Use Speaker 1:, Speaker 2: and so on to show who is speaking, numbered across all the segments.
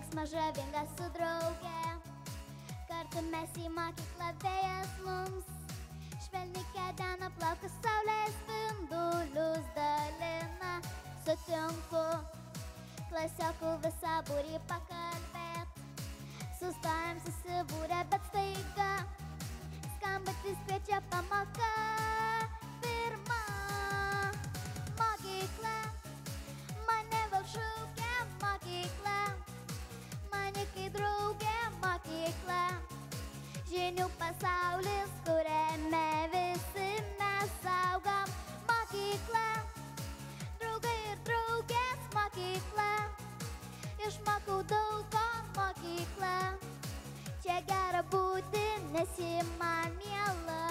Speaker 1: linksma žavinga su drauge. Kartu mes į mokyklą, vėjas mums švelniai kedena plaukus, saulės spindulius dalina. Sutinku klasiokų visą būrį pakalbėt, sustojam susibūrę, bet staiga skambutis kviečia pamoka. Pirma mokykla, mane vėl šaukia mokykla, mane kai draugė mokykla. Žinių pasaulis, kuriame visi mes augam. Mokykla, draugai ir draugės mokykla, išmokau daug ko mokykla. Čia gera būti, nes ji man miela.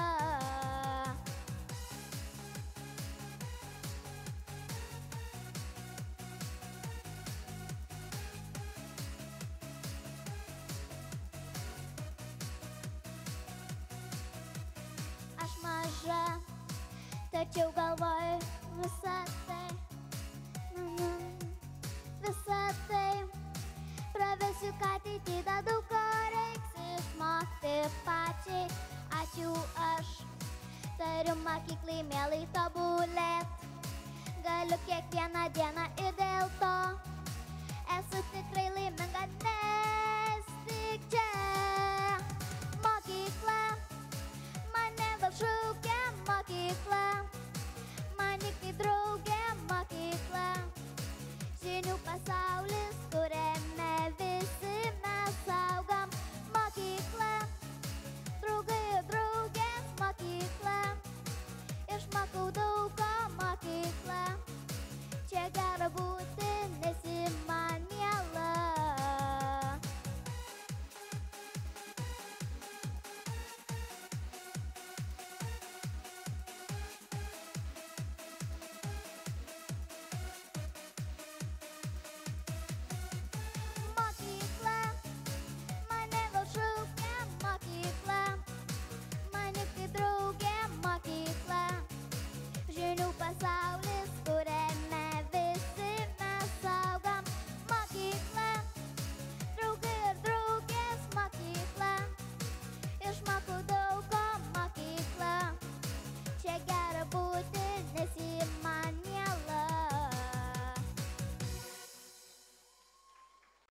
Speaker 1: Aš maža, tačiau galvoju visą tai, visą tai. Pravesiu, ką ateitį daug ko reiks išmokti pačiai. Ačiū aš tariu mokyklai mielai tobulėt. Galiu kiekvieną dieną ir dėl to esu tikrai laiminga.